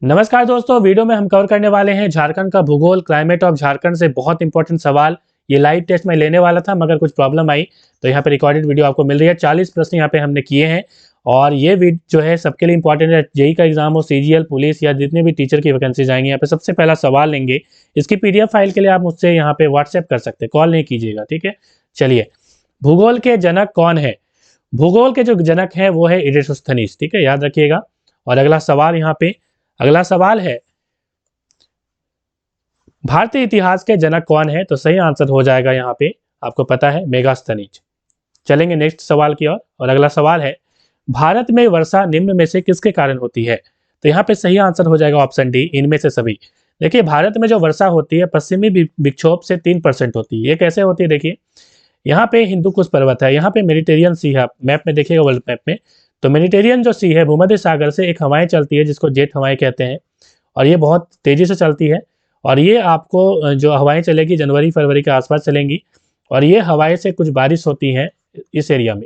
नमस्कार दोस्तों, वीडियो में हम कवर करने वाले हैं झारखंड का भूगोल। क्लाइमेट ऑफ झारखंड से बहुत इंपॉर्टेंट सवाल। ये लाइव टेस्ट में लेने वाला था मगर कुछ प्रॉब्लम आई, तो यहाँ पे रिकॉर्डेड वीडियो आपको मिल रही है। 40 प्रश्न यहाँ पे हमने किए हैं और ये जो है सबके लिए इंपॉर्टेंट है। जेई का एग्जाम हो, सीजीएल, पुलिस या जितने भी टीचर की वैकेंसीज आएंगी, यहाँ पे सबसे पहला सवाल लेंगे। इसकी पीडीएफ फाइल के लिए आप मुझसे यहाँ पे व्हाट्सएप कर सकते हैं, कॉल नहीं कीजिएगा, ठीक है। चलिए, भूगोल के जनक कौन है? भूगोल के जो जनक है वो है इरेटोस्थनीज, ठीक है, याद रखिएगा। और अगला सवाल यहाँ पे, अगला सवाल है भारतीय इतिहास के जनक कौन है? तो सही आंसर हो जाएगा यहाँ पे, आपको पता है, मेगास्थनीज। चलेंगे नेक्स्ट सवाल की ओर। और अगला सवाल है भारत में वर्षा निम्न में से किसके कारण होती है? तो यहाँ पे सही आंसर हो जाएगा ऑप्शन डी, इनमें से सभी। देखिए, भारत में जो वर्षा होती है पश्चिमी विक्षोभ से 3% होती है। ये कैसे होती है? देखिए, यहाँ पे हिंदू कुश पर्वत है, यहाँ पे मेडिटेरियन सी है। आप मैप में देखिएगा, वर्ल्ड मैप में, तो मेडिटेरियन जो सी है, भूमध्य सागर से एक हवाएं चलती है जिसको जेट हवाएं कहते हैं, और ये बहुत तेजी से चलती है। और ये आपको जो हवाएं चलेगी जनवरी फरवरी के आसपास चलेंगी, और ये हवाएं से कुछ बारिश होती है इस एरिया में,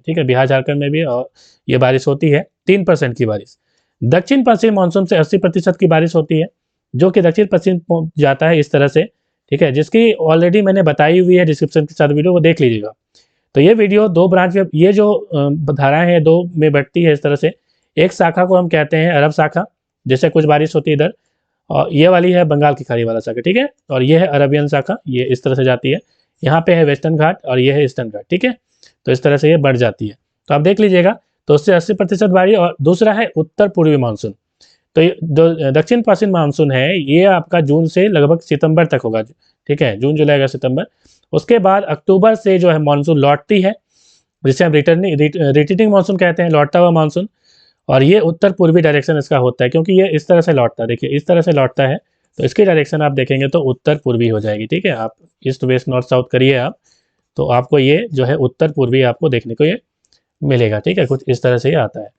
ठीक है, बिहार झारखंड में भी। और ये बारिश होती है 3% की बारिश। दक्षिण पश्चिम मानसून से 80% की बारिश होती है, जो कि दक्षिण पश्चिम जाता है इस तरह से, ठीक है, जिसकी ऑलरेडी मैंने बताई हुई है डिस्क्रिप्शन के साथ, वीडियो को देख लीजिएगा। तो ये वीडियो दो ब्रांच में, ये जो धाराएं हैं दो में बढ़ती है इस तरह से। एक शाखा को हम कहते हैं अरब शाखा, जैसे कुछ बारिश होती है इधर, और ये वाली है बंगाल की खाड़ी वाला शाखा, ठीक है। और ये है अरबियन शाखा, ये इस तरह से जाती है। यहाँ पे है वेस्टर्न घाट और ये है ईस्टर्न घाट, ठीक है। तो इस तरह से ये बढ़ जाती है, तो आप देख लीजिएगा। तो उससे 80% बारिश। और दूसरा है उत्तर पूर्वी मानसून। तो जो दक्षिण पश्चिम मानसून है ये आपका जून से लगभग सितंबर तक होगा, ठीक है, जून जुलाई अगस्त सितंबर। उसके बाद अक्टूबर से जो है मानसून लौटती है, जिसे हम रिटर्निंग मानसून कहते हैं, लौटता हुआ मानसून। और ये उत्तर पूर्वी डायरेक्शन इसका होता है, क्योंकि ये इस तरह से लौटता है, देखिए इस तरह से लौटता है, तो इसकी डायरेक्शन आप देखेंगे तो उत्तर पूर्वी हो जाएगी, ठीक है। आप ईस्ट वेस्ट नॉर्थ साउथ करिए आप, तो आपको ये जो है उत्तर पूर्वी आपको देखने को ये मिलेगा, ठीक है। कुछ इस तरह से ही आता है।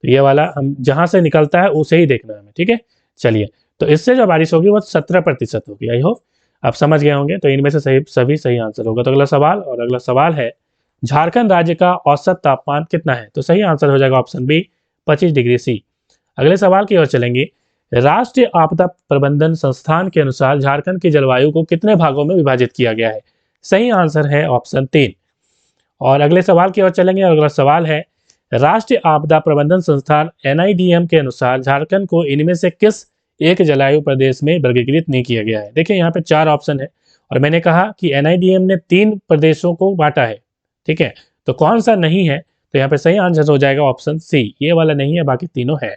तो ये वाला हम जहाँ से निकलता है उसे ही देखना है हमें, ठीक है। चलिए, तो इससे जो बारिश होगी वो 17% होगी। आई होप आप समझ गए होंगे। तो इनमें से सभी सही आंसर होगा। तो अगला सवाल, और अगला सवाल है झारखंड राज्य का औसत तापमान कितना है? तो सही आंसर हो जाएगा ऑप्शन बी, 25 डिग्री सी। अगले सवाल की ओर चलेंगे। राष्ट्रीय आपदा प्रबंधन संस्थान के अनुसार झारखंड की जलवायु को कितने भागों में विभाजित किया गया है? सही आंसर है ऑप्शन 3। और अगले सवाल की ओर चलेंगे। अगला सवाल है राष्ट्रीय आपदा प्रबंधन संस्थान एनआईडीएम के अनुसार झारखंड को इनमें से किस एक जलवायु प्रदेश में वर्गीकृत नहीं किया गया है? देखिए, यहाँ पे 4 ऑप्शन है, और मैंने कहा कि एनआईडीएम ने 3 प्रदेशों को बांटा है, ठीक है। तो कौन सा नहीं है? तो यहाँ पे सही आंसर हो जाएगा ऑप्शन सी, ये वाला नहीं है, बाकी तीनों है।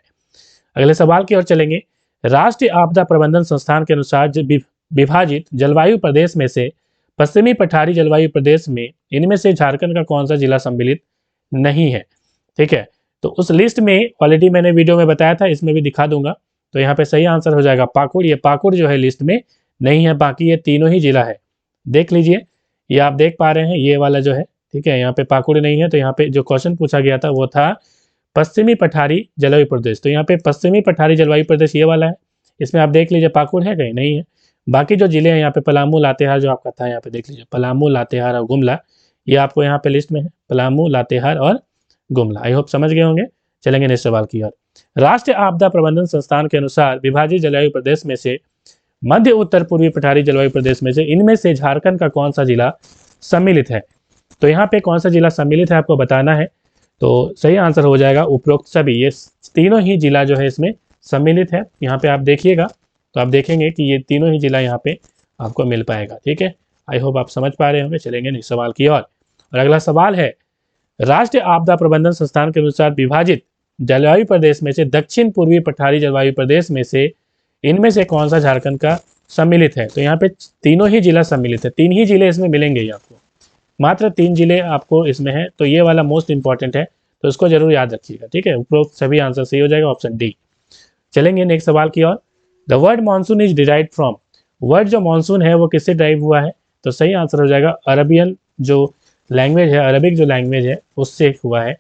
अगले सवाल की ओर चलेंगे। राष्ट्रीय आपदा प्रबंधन संस्थान के अनुसार विभाजित जलवायु प्रदेश में से पश्चिमी पठारी जलवायु प्रदेश में इनमें से झारखंड का कौन सा जिला सम्मिलित नहीं है? ठीक है, तो उस लिस्ट में ऑलरेडी मैंने वीडियो में बताया था, इसमें भी दिखा दूंगा। तो यहाँ पे सही आंसर हो जाएगा पाकुड़। ये पाकुड़ जो है लिस्ट में नहीं है, बाकी ये तीनों ही जिला है। देख लीजिए, ये आप देख पा रहे हैं, ये वाला जो है, ठीक है, यहाँ पे पाकुड़ नहीं है। तो यहाँ पे जो क्वेश्चन पूछा गया था वो था पश्चिमी पठारी जलवायु प्रदेश। तो यहाँ पे पश्चिमी पठारी जलवायु प्रदेश ये वाला है, इसमें आप देख लीजिए पाकुड़ है कहीं? नहीं है। बाकी जो जिले हैं यहाँ पे पलामू लातेहार जो आपका था, यहाँ पे देख लीजिए पलामू लातेहार और गुमला, ये आपको यहाँ पे लिस्ट में है, पलामू लातेहार और गुमला। आई होप समझ गए होंगे। चलेंगे नेक्स्ट सवाल की ओर। राष्ट्रीय आपदा प्रबंधन संस्थान के अनुसार विभाजित जलवायु प्रदेश में से मध्य उत्तर पूर्वी पठारी जलवायु प्रदेश में से इनमें से झारखंड का कौन सा जिला सम्मिलित है? तो यहाँ पे कौन सा जिला सम्मिलित है आपको बताना है। तो सही आंसर हो जाएगा उपरोक्त सभी, ये तीनों ही जिला जो है इसमें सम्मिलित है। यहाँ पे आप देखिएगा तो आप देखेंगे कि ये तीनों ही जिला यहाँ पे आपको मिल पाएगा, ठीक है। आई होप आप समझ पा रहे होंगे। चलेंगे नेक्स्ट सवाल की ओर। और अगला सवाल है राष्ट्रीय आपदा प्रबंधन संस्थान के अनुसार विभाजित जलवायु प्रदेश में से दक्षिण पूर्वी पठारी जलवायु प्रदेश में से इनमें से कौन सा झारखंड का सम्मिलित है? तो यहाँ पे तीनों ही जिला सम्मिलित है, 3 ही जिले इसमें मिलेंगे ही आपको, मात्र 3 जिले आपको इसमें है। तो ये वाला मोस्ट इंपॉर्टेंट है, तो इसको जरूर याद रखिएगा, ठीक है। उपरोक्त सभी आंसर सही हो जाएगा, ऑप्शन डी। चलेंगे नेक्स्ट सवाल की ओर। The word monsoon is derive from, word जो मानसून है वो किससे ड्राइव हुआ है? तो सही आंसर हो जाएगा अरबियन जो लैंग्वेज है, अरबिक जो लैंग्वेज है उससे हुआ है,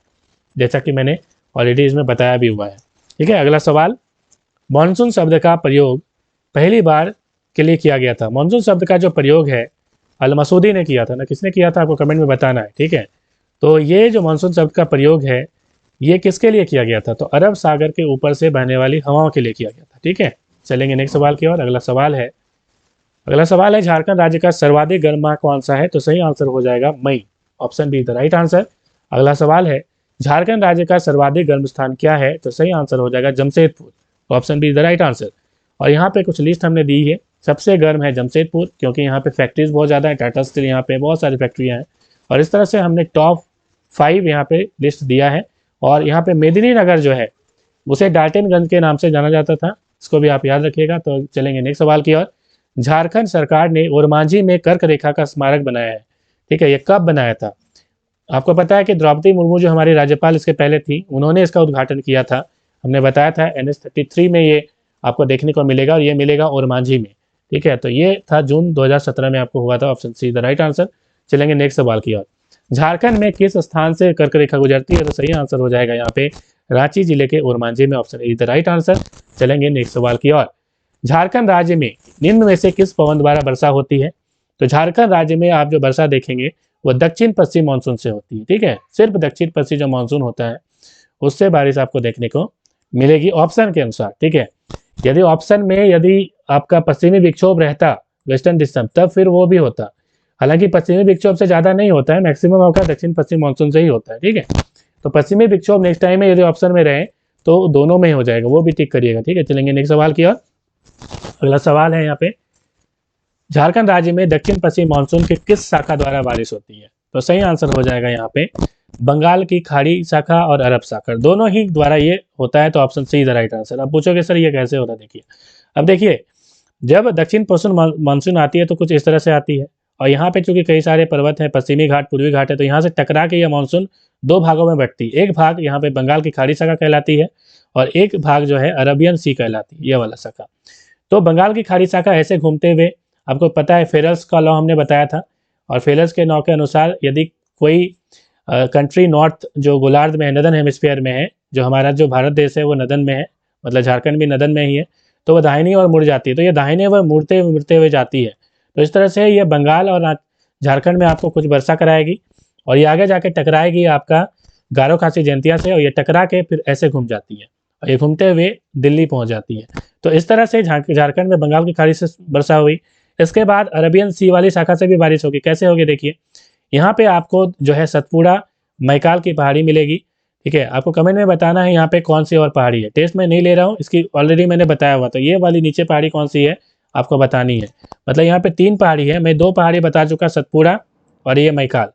जैसा कि मैंने ऑलरेडी इसमें बताया भी हुआ है, ठीक है। अगला सवाल, मानसून शब्द का प्रयोग पहली बार के लिए किया गया था। मानसून शब्द का जो प्रयोग है अल मसूदी ने किया था ना, किसने किया था आपको कमेंट में बताना है, ठीक है। तो ये जो मानसून शब्द का प्रयोग है ये किसके लिए किया गया था? तो अरब सागर के ऊपर से बहने वाली हवाओं के लिए किया गया था। ठीक है, चलेंगे नेक्स्ट सवाल की ओर। अगला सवाल है झारखंड राज्य का सर्वाधिक गर्म माह कौन सा है? तो सही आंसर हो जाएगा मई, option B the right answer. अगला सवाल है झारखंड राज्य का सर्वाधिक गर्म स्थान क्या है? तो सही आंसर हो जाएगा Jamshedpur, option B the right answer. और यहाँ पे कुछ लिस्ट हमने दी है, सबसे गर्म है जमशेदपुर, क्योंकि यहाँ पे फैक्ट्रीज बहुत ज़्यादा है, टाटा स्टील यहाँ पे बहुत सारी फैक्ट्रियाँ हैं। और इस तरह से हमने टॉप 5 यहाँ पे लिस्ट दिया है। और यहाँ पे मेदिनीनगर जो है उसे डाल्टनगंज के नाम से जाना जाता था, इसको भी आप याद रखिएगा। तो चलेंगे नेक्स्ट सवाल की ओर। झारखंड सरकार ने ओरमांझी में कर्क रेखा का स्मारक बनाया है, ठीक है, ये कब बनाया था? आपको पता है कि द्रौपदी मुर्मू जो हमारी राज्यपाल इसके पहले थी, उन्होंने इसका उद्घाटन किया था। हमने बताया था NH-33 में ये आपको देखने को मिलेगा, और ये मिलेगा ओरमांझी में, ठीक है। तो ये था जून 2017 में आपको हुआ था, option see the right answer. चलेंगे नेक्स्ट सवाल की ओर। झारखंड में किस स्थान से कर्क रेखा गुजरती है? तो सही आंसर हो जाएगा यहाँ पे रांची जिले के ओरमांझी में, option A the right answer. चलेंगे नेक्स्ट सवाल की ओर। झारखंड राज्य में निम्न में से किस पवन द्वारा वर्षा होती है? तो झारखंड राज्य में आप जो वर्षा देखेंगे वो दक्षिण पश्चिम मानसून से होती है, ठीक है, सिर्फ दक्षिण पश्चिम जो मानसून होता है उससे बारिश आपको देखने को मिलेगी ऑप्शन के अनुसार, ठीक है। यदि ऑप्शन में यदि आपका पश्चिमी विक्षोभ रहता, वेस्टर्न डिस्टर्ब, तब फिर वो भी होता। हालांकि पश्चिमी विक्षोभ से ज़्यादा नहीं होता है, मैक्सिमम आपका दक्षिण पश्चिम मानसून से ही होता है, ठीक है। तो पश्चिमी विक्षोभ नेक्स्ट टाइम में यदि ऑप्शन में रहे तो दोनों में ही हो जाएगा, वो भी टिक करिएगा, ठीक है। चलेंगे नेक्स्ट सवाल की ओर। अगला सवाल है यहाँ पे, झारखंड राज्य में दक्षिण पश्चिम मानसून की किस शाखा द्वारा बारिश होती है? तो सही आंसर हो जाएगा यहाँ पे बंगाल की खाड़ी शाखा और अरब शाखा, दोनों ही द्वारा ये होता है, तो option see the right answer. अब पूछोगे सर ये कैसे होता है, देखिए अब देखिए, जब दक्षिण पश्चिम मानसून आती है तो कुछ इस तरह से आती है, और यहाँ पे चूंकि कई सारे पर्वत हैं, पश्चिमी घाट पूर्वी घाट है, तो यहाँ से टकरा के यह मानसून दो भागों में बंटती है। एक भाग यहाँ पे बंगाल की खाड़ी शाखा कहलाती है, और एक भाग जो है अरबियन सी कहलाती है, ये वाला शाखा। तो बंगाल की खाड़ी शाखा ऐसे घूमते हुए, आपको पता है फेरल्स का लॉ हमने बताया था, और फेरल्स के लॉ के अनुसार यदि कोई कंट्री नॉर्थ जो गोलार्ध में है, नदन हेमिस्फीयर में है, जो हमारा जो भारत देश है वो नदन में है, मतलब झारखंड भी नदन में ही है, तो वह दाहिनी ओर मुड़ जाती है, तो ये दाहिने ओर मुड़ते हुए जाती है। तो इस तरह से ये बंगाल और झारखंड में आपको कुछ वर्षा कराएगी, और ये आगे जाके टकराएगी आपका गारो खासी जयंतिया से, और ये टकरा के फिर ऐसे घूम जाती है, और ये घूमते हुए दिल्ली पहुंच जाती है। तो इस तरह से झारखंड में बंगाल की खाड़ी से वर्षा हुई। इसके बाद अरबियन सी वाली शाखा से भी बारिश होगी। कैसे होगी देखिए, यहाँ पे आपको जो है सतपुड़ा मैकाल की पहाड़ी मिलेगी, ठीक है। आपको कमेंट में बताना है यहाँ पे कौन सी और पहाड़ी है, टेस्ट में नहीं ले रहा हूँ, इसकी ऑलरेडी मैंने बताया हुआ। तो ये वाली नीचे पहाड़ी कौन सी है आपको बतानी है, मतलब यहाँ पे 3 पहाड़ी है, मैं 2 पहाड़ी बता चुका, सतपुड़ा और ये मैकाल।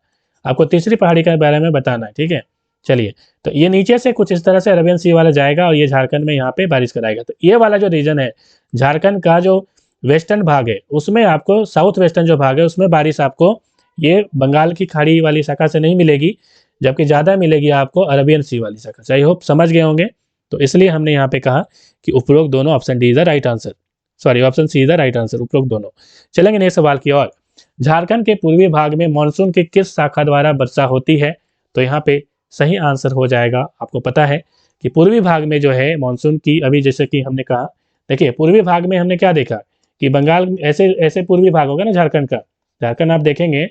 आपको तीसरी पहाड़ी के बारे में बताना है, ठीक है। चलिए, तो ये नीचे से कुछ इस तरह से अरबियन सी वाला जाएगा, और ये झारखंड में यहाँ पे बारिश कराएगा। तो ये वाला जो रीजन है झारखंड का, जो वेस्टर्न भाग है उसमें आपको, साउथ वेस्टर्न जो भाग है उसमें बारिश आपको ये बंगाल की खाड़ी वाली शाखा से नहीं मिलेगी, जबकि ज़्यादा मिलेगी आपको अरबियन सी वाली शाखा से। आई होप समझ गए होंगे। तो इसलिए हमने यहाँ पे कहा कि उपरोक्त दोनों, option D is the right answer, sorry option C is the right answer, उपरोक्त दोनों। चलेंगे नेक्स्ट सवाल की ओर। झारखंड के पूर्वी भाग में मानसून की किस शाखा द्वारा वर्षा होती है? तो यहाँ पे सही आंसर हो जाएगा, आपको पता है कि पूर्वी भाग में जो है मानसून की, अभी जैसे कि हमने कहा, देखिए पूर्वी भाग में हमने क्या देखा कि बंगाल ऐसे ऐसे पूर्वी भाग होगा ना झारखंड का, झारखंड आप देखेंगे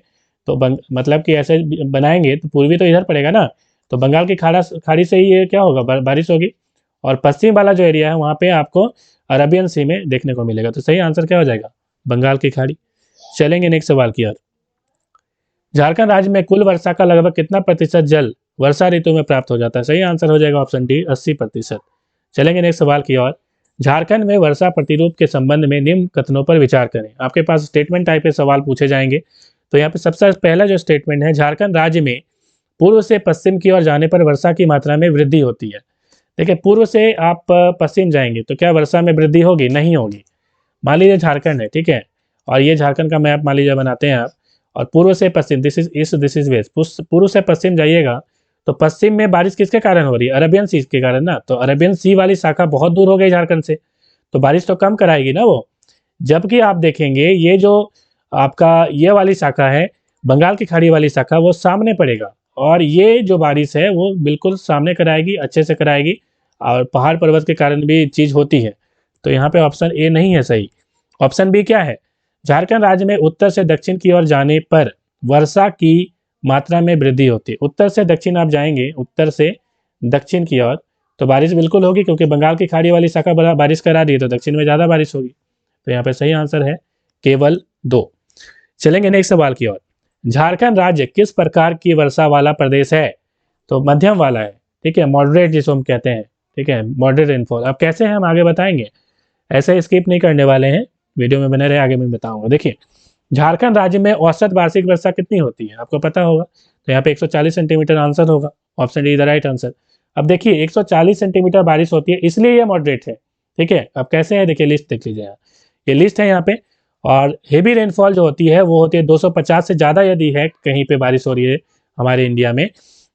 तो मतलब कि ऐसे बनाएंगे तो पूर्वी तो इधर पड़ेगा ना, तो बंगाल की खाड़ी से ही ये क्या होगा, बारिश होगी। और पश्चिम वाला जो एरिया है वहाँ पे आपको अरबियन सी में देखने को मिलेगा। तो सही आंसर क्या हो जाएगा, बंगाल की खाड़ी। चलेंगे नेक्स्ट सवाल की ओर। झारखंड राज्य में कुल वर्षा का लगभग कितना प्रतिशत जल वर्षा ऋतु में प्राप्त हो जाता है? सही आंसर हो जाएगा ऑप्शन डी 80%। चलेंगे नेक्स्ट सवाल की ओर। झारखंड में वर्षा प्रतिरूप के संबंध में निम्न कथनों पर विचार करें। आपके पास स्टेटमेंट टाइप के सवाल पूछे जाएंगे। तो यहाँ पे सबसे पहला जो स्टेटमेंट है, झारखंड राज्य में पूर्व से पश्चिम की ओर जाने पर वर्षा की मात्रा में वृद्धि होती है। देखिए पूर्व से आप पश्चिम जाएंगे तो क्या वर्षा में वृद्धि होगी? नहीं होगी। मान लीजिए झारखंड है, ठीक है, और ये झारखंड का मैप मान लीजिए बनाते हैं आप, और पूर्व से पश्चिम, this is east, this is west, पूर्व से पश्चिम जाइएगा तो पश्चिम में बारिश किसके कारण हो रही है? अरबियन सी के कारण ना। तो अरबियन सी वाली शाखा बहुत दूर हो गई झारखंड से, तो बारिश तो कम कराएगी ना वो। जबकि आप देखेंगे ये जो आपका ये वाली शाखा है, बंगाल की खाड़ी वाली शाखा, वो सामने पड़ेगा, और ये जो बारिश है वो बिल्कुल सामने कराएगी, अच्छे से कराएगी, और पहाड़ पर्वत के कारण भी चीज़ होती है। तो यहाँ पे ऑप्शन ए नहीं है सही। ऑप्शन बी क्या है, झारखंड राज्य में उत्तर से दक्षिण की ओर जाने पर वर्षा की मात्रा में वृद्धि होती है। उत्तर से दक्षिण आप जाएंगे, उत्तर से दक्षिण की ओर तो बारिश बिल्कुल होगी, क्योंकि बंगाल की खाड़ी वाली शाखा बारिश करा दी है, तो दक्षिण में ज़्यादा बारिश होगी। तो यहाँ पे सही आंसर है केवल 2। चलेंगे नेक्स्ट सवाल की ओर। झारखंड राज्य किस प्रकार की वर्षा वाला प्रदेश है? तो मध्यम वाला है, ठीक है, मॉडरेट जिसको हम कहते हैं, ठीक है, मॉडरेट रेनफॉल। अब कैसे हैं हम आगे बताएंगे, ऐसे स्किप नहीं करने वाले हैं, वीडियो में बने रहे, आगे मैं बताऊंगा। देखिए, झारखंड राज्य में औसत वार्षिक वर्षा कितनी होती है, आपको पता होगा। तो यहाँ पे 140 सेंटीमीटर आंसर होगा, option D is the right answer. अब देखिए 140 सेंटीमीटर बारिश होती है, इसलिए ये मॉडरेट है, ठीक है। अब कैसे है, देखिए लिस्ट देख लीजिए, यहाँ ये लिस्ट है यहाँ पे। और हेवी रेनफॉल जो होती है वो होती है 250 से ज़्यादा यदि है कहीं पे बारिश हो रही है हमारे इंडिया में,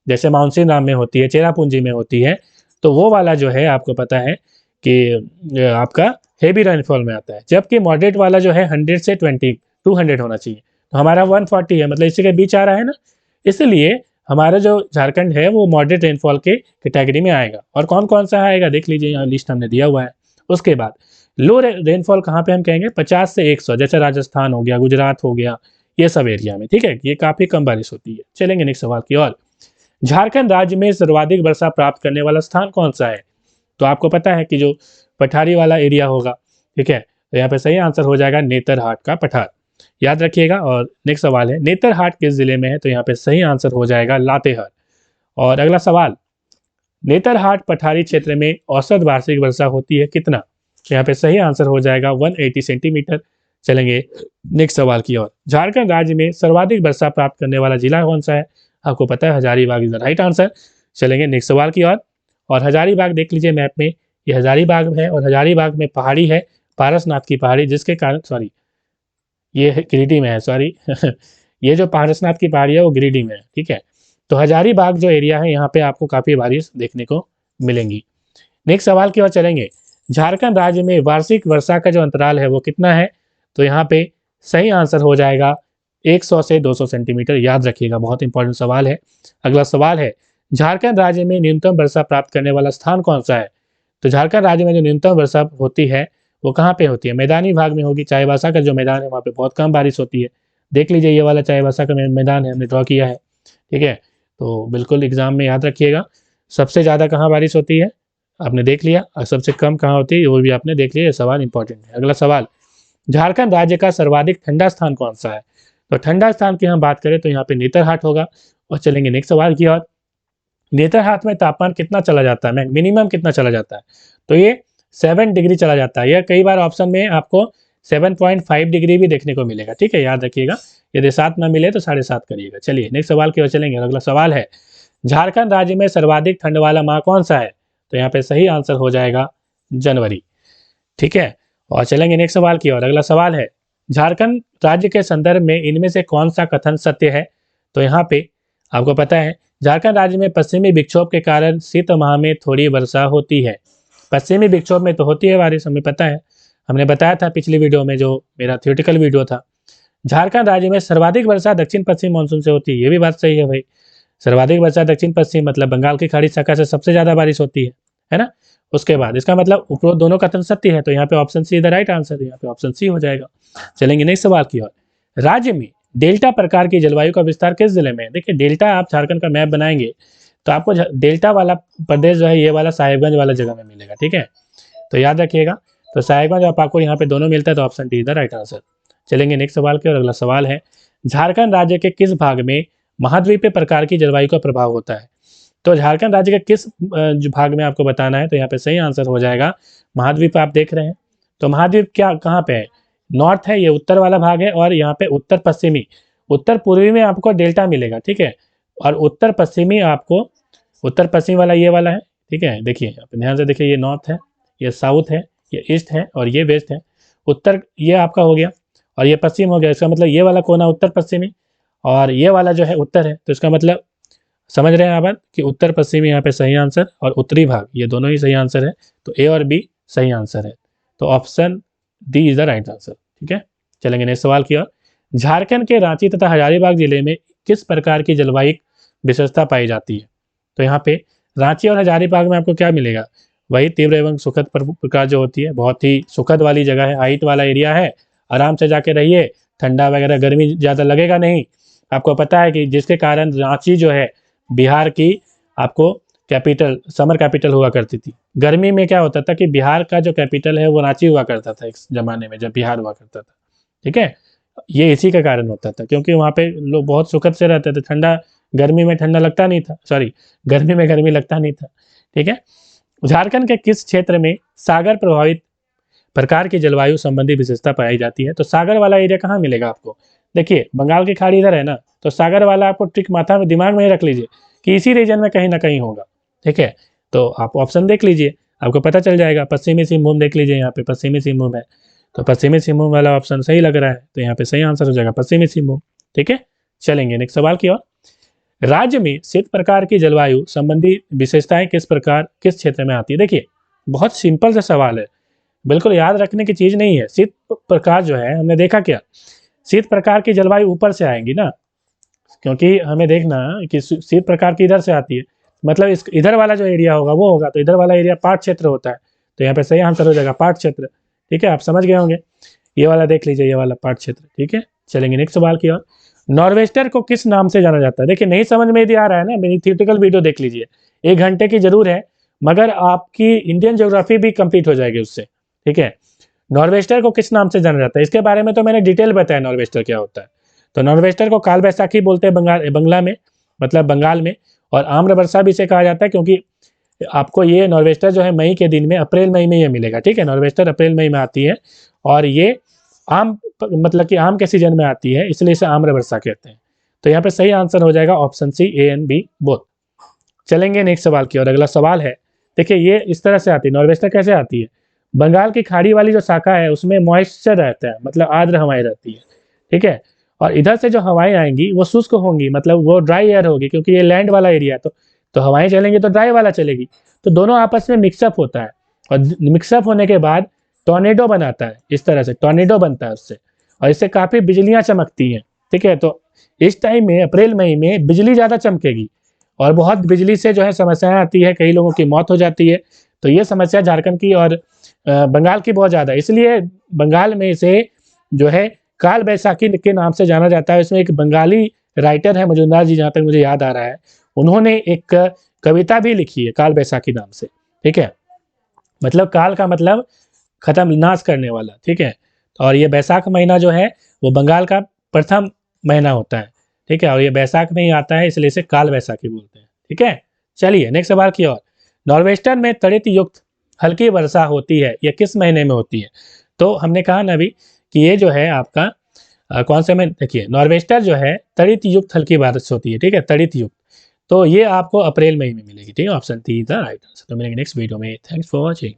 जैसे मानसून राम में होती है, चेरापूंजी में होती है, तो वो वाला जो है आपको पता है कि आपका हेवी रेनफॉल में आता है। जबकि मॉडरेट वाला जो है 100 से 200 होना चाहिए, तो हमारा 140 है, मतलब इसी के बीच आ रहा है ना, इसलिए हमारा जो झारखंड है वो मॉडरेट रेनफॉल के कैटेगरी में आएगा। और कौन कौन सा आएगा देख लीजिए, यहाँ लिस्ट हमने दिया हुआ है। उसके बाद लो रेनफॉल कहाँ पे हम कहेंगे, 50 से 100, जैसे राजस्थान हो गया, गुजरात हो गया, ये सब एरिया में, ठीक है, ये काफी कम बारिश होती है। चलेंगे नेक्स्ट सवाल की ओर। झारखंड राज्य में सर्वाधिक वर्षा प्राप्त करने वाला स्थान कौन सा है? तो आपको पता है कि जो पठारी वाला एरिया होगा, ठीक है, तो यहाँ पे सही आंसर हो जाएगा नेतरहाट का पठार, याद रखिएगा। और नेक्स्ट सवाल है, नेतरहाट किस जिले में है? तो यहाँ पे सही आंसर हो जाएगा लातेहार। और अगला सवाल, नेतरहाट पठारी क्षेत्र में औसत वार्षिक वर्षा होती है कितना? तो यहाँ पे सही आंसर हो जाएगा 180 सेंटीमीटर। चलेंगे नेक्स्ट सवाल की ओर। झारखंड राज्य में सर्वाधिक वर्षा प्राप्त करने वाला जिला कौन सा है? आपको पता है Hazaribagh is the right answer. चलेंगे नेक्स्ट सवाल की ओर। और हजारीबाग देख लीजिए मैप में, ये हजारीबाग है, और हजारीबाग में पहाड़ी है, पारसनाथ की पहाड़ी, जिसके कारण, सॉरी ये गिरिडीह में है, सॉरी ये जो पारसनाथ की पहाड़ी है वो गिरिडीह में है, ठीक है। तो हजारीबाग जो एरिया है यहाँ पे आपको काफ़ी बारिश देखने को मिलेंगी। नेक्स्ट सवाल की ओर चलेंगे। झारखंड राज्य में वार्षिक वर्षा का जो अंतराल है वो कितना है? तो यहाँ पे सही आंसर हो जाएगा 100 से 200 सेंटीमीटर, याद रखिएगा, बहुत इंपॉर्टेंट सवाल है। अगला सवाल है, झारखंड राज्य में न्यूनतम वर्षा प्राप्त करने वाला स्थान कौन सा है? तो झारखंड राज्य में जो न्यूनतम वर्षा होती है वो कहाँ पे होती है? मैदानी भाग में होगी। चाईबासा का जो मैदान है वहाँ पे बहुत कम बारिश होती है। देख लीजिए ये वाला चाईबासा का मैदान है, हमने ड्रॉ किया है, ठीक है। तो बिल्कुल एग्जाम में याद रखिएगा, सबसे ज़्यादा कहाँ बारिश होती है आपने देख लिया, और सबसे कम कहाँ होती है वो भी आपने देख लिया। ये सवाल इंपॉर्टेंट है। अगला सवाल, झारखंड राज्य का सर्वाधिक ठंडा स्थान कौन सा है? तो ठंडा स्थान की हम बात करें तो यहाँ पे नेतरहाट होगा। और चलेंगे नेक्स्ट सवाल की ओर। नेतरहाट में तापमान कितना चला जाता है, मिनिमम कितना चला जाता है? तो ये 7 डिग्री चला जाता है, या कई बार ऑप्शन में आपको 7.5 डिग्री भी देखने को मिलेगा, ठीक है, याद रखिएगा। यदि 7 ना मिले तो 7.5 करिएगा। चलिए नेक्स्ट सवाल की ओर चलेंगे। अगला सवाल है, झारखंड राज्य में सर्वाधिक ठंड वाला माह कौन सा है? तो यहाँ पे सही आंसर हो जाएगा जनवरी, ठीक है। और चलेंगे नेक्स्ट सवाल की ओर। अगला सवाल है, झारखंड राज्य के संदर्भ में इनमें से कौन सा कथन सत्य है? तो यहाँ पे आपको पता है झारखंड राज्य में पश्चिमी विक्षोभ के कारण शीत माह में थोड़ी वर्षा होती है। पश्चिमी विक्षोभ में तो होती है बारिश, हमें पता है, हमने बताया था पिछली वीडियो में जो मेरा थियोरेटिकल वीडियो था। झारखंड राज्य में सर्वाधिक वर्षा दक्षिण पश्चिम मानसून से होती है, ये भी बात सही है भाई। सर्वाधिक वर्षा दक्षिण पश्चिम मतलब बंगाल की खाड़ी शाखा से सबसे ज्यादा बारिश होती है ना। उसके बाद इसका मतलब उपरोक्त दोनों कथन सत्य है, तो यहाँ पे option see the right answer, यहाँ पे ऑप्शन सी हो जाएगा। चलेंगे नेक्स्ट सवाल की ओर। राज्य में डेल्टा प्रकार की जलवायु का विस्तार किस जिले में है? देखिए डेल्टा, आप झारखंड का मैप बनाएंगे तो आपको डेल्टा वाला प्रदेश जो है ये वाला साहिबगंज वाला जगह में मिलेगा, ठीक है, तो याद रखिएगा। तो साहिबगंज और आपको यहाँ पे दोनों मिलता है, तो option D the right answer. चलेंगे नेक्स्ट सवाल की ओर। अगला सवाल है, झारखंड राज्य के किस भाग में महाद्वीपीय प्रकार की जलवायु का प्रभाव होता है? तो झारखंड राज्य के किस जो भाग में आपको बताना है, तो यहाँ पे सही आंसर हो जाएगा महाद्वीप। आप देख रहे हैं तो महाद्वीप क्या कहाँ पे है? नॉर्थ है, ये उत्तर वाला भाग है, और यहाँ पे उत्तर पश्चिमी, उत्तर पूर्वी में आपको डेल्टा मिलेगा, ठीक है, और उत्तर पश्चिमी आपको, उत्तर पश्चिम वाला ये वाला है, ठीक है। देखिए ध्यान से देखिए, ये नॉर्थ है, ये साउथ है, ये ईस्ट है, और ये वेस्ट है। उत्तर ये आपका हो गया, और ये पश्चिम हो गया। इसका मतलब ये वाला कोना उत्तर पश्चिमी, और ये वाला जो है उत्तर है। तो इसका मतलब समझ रहे हैं आप कि उत्तर पश्चिमी यहाँ पे सही आंसर, और उत्तरी भाग ये दोनों ही सही आंसर है। तो ए और बी सही आंसर है, तो option D is the right answer, ठीक है। चलेंगे नेक्स्ट सवाल की ओर। झारखंड के रांची तथा हजारीबाग जिले में किस प्रकार की जलवायु विशेषता पाई जाती है? तो यहाँ पे रांची और हजारीबाग में आपको क्या मिलेगा? वही तीव्र एवं सुखद प्रकार जो होती है, बहुत ही सुखद वाली जगह है, हाइट वाला एरिया है, आराम से जाके रहिए, ठंडा वगैरह गर्मी ज़्यादा लगेगा नहीं। आपको पता है कि जिसके कारण रांची जो है बिहार की आपको कैपिटल, समर कैपिटल हुआ करती थी। गर्मी में क्या होता था कि बिहार का जो कैपिटल है वो रांची हुआ करता था एक ज़माने में, जब बिहार हुआ करता था। ठीक है? ये इसी के कारण होता था, क्योंकि वहाँ पे लोग बहुत सुखद से रहते थे, ठंडा, गर्मी में ठंडा लगता नहीं था, सॉरी, गर्मी में गर्मी लगता नहीं था। ठीक है? झारखंड के किस क्षेत्र में सागर प्रभावित प्रकार की जलवायु संबंधी विशेषता पाई जाती है? तो सागर वाला एरिया कहाँ मिलेगा आपको? देखिए, बंगाल की खाड़ी इधर है ना, तो सागर वाला आपको ट्रिक माथा में, दिमाग में ही रख लीजिए कि इसी रीजन में कहीं ना कहीं होगा। ठीक है? तो आप ऑप्शन देख लीजिए, आपको पता चल जाएगा। पश्चिमी सिंहभूम देख लीजिए, यहाँ पे पश्चिमी सिंहभूम है, तो पश्चिमी सिंहभूम वाला ऑप्शन सही लग रहा है, तो यहाँ पे सही आंसर हो जाएगा पश्चिमी सिंहभूम। ठीक है? चलेंगे नेक्स्ट सवाल की ओर। राज्य में शीत प्रकार की जलवायु संबंधी विशेषताएं किस क्षेत्र में आती है? देखिए, बहुत सिंपल सा सवाल है, बिल्कुल याद रखने की चीज नहीं है। शीत प्रकार जो है, हमने देखा क्या, शीत प्रकार की जलवायु ऊपर से आएंगी ना, क्योंकि हमें देखना कि शीत प्रकार की इधर से आती है, मतलब इस इधर वाला जो एरिया होगा वो होगा, तो इधर वाला एरिया पाट क्षेत्र होता है, तो यहाँ पे सही आंसर हो जाएगा पाट क्षेत्र। ठीक है, आप समझ गए होंगे। ये वाला देख लीजिए, ये वाला पाट क्षेत्र। ठीक है, चलेंगे नेक्स्ट सवाल की ओर। नॉर्वेस्टर को किस नाम से जाना जाता है? देखिए, नहीं समझ में यदि आ रहा है ना, मेरी थियोरेटिकल वीडियो देख लीजिए, 1 घंटे की जरूर है, मगर आपकी इंडियन ज्योग्राफी भी कंप्लीट हो जाएगी उससे। ठीक है, नॉर्वेस्टर को किस नाम से जाना जाता है, इसके बारे में तो मैंने डिटेल बताया नॉर्वेस्टर क्या होता है। तो नॉर्वेस्टर को काल बैसाखी बोलते हैं बंगला में, मतलब बंगाल में, और आम्र वर्षा भी इसे कहा जाता है, क्योंकि आपको ये नॉर्वेस्टर जो है मई के दिन में, अप्रैल मई में ये मिलेगा। ठीक है, नॉर्वेस्टर अप्रैल मई में आती है, और ये आम, मतलब कि आम के सीजन में आती है, इसलिए इसे आम्र वर्षा कहते हैं। तो यहाँ पे सही आंसर हो जाएगा option C, A and B both. चलेंगे नेक्स्ट सवाल की और। अगला सवाल है, देखिए ये इस तरह से आती है, नॉर्वेस्टर कैसे आती है, बंगाल की खाड़ी वाली जो शाखा है उसमें मॉइस्चर रहता है, मतलब आर्द्र हवाएं रहती है। ठीक है, और इधर से जो हवाएं आएंगी वो शुष्क होंगी, मतलब वो ड्राई एयर होगी, क्योंकि ये लैंड वाला एरिया है, तो हवाएं चलेंगी तो ड्राई वाला चलेगी, तो दोनों आपस में मिक्सअप होता है, और मिक्सअप होने के बाद टॉर्नेडो बनाता है, इस तरह से टॉर्नेडो बनता है उससे, और इससे काफी बिजलियां चमकती हैं। ठीक है, तो इस टाइम में अप्रैल मई में बिजली ज्यादा चमकेगी, और बहुत बिजली से जो है समस्याएं आती है, कई लोगों की मौत हो जाती है। तो ये समस्या झारखंड की और बंगाल की बहुत ज़्यादा, इसलिए बंगाल में इसे जो है काल बैसाखी के नाम से जाना जाता है। इसमें एक बंगाली राइटर है मजुमदार जी, जहाँ तक मुझे याद आ रहा है, उन्होंने एक कविता भी लिखी है काल बैसाखी नाम से। ठीक है, मतलब काल का मतलब खत्म, नाश करने वाला। ठीक है, और ये बैसाख महीना जो है वो बंगाल का प्रथम महीना होता है। ठीक है, और ये बैसाख में ही आता है, इसलिए इसे काल बैसाखी बोलते हैं। ठीक है, चलिए नेक्स्ट सवाल की ओर। नॉर्वेस्टर में तड़ित युक्त हल्की वर्षा होती है, यह किस महीने में होती है? तो हमने कहा ना अभी कि ये जो है आपका कौन से में, देखिए नॉर्वेस्टर जो है तड़ित युक्त हल्की बारिश होती है। ठीक है, तड़ित युक्त, तो ये आपको अप्रैल मई में मिलेगी। ठीक है, ऑप्शन 3 था राइट आंसर। तो मिलेंगे नेक्स्ट वीडियो में। Thanks for watching.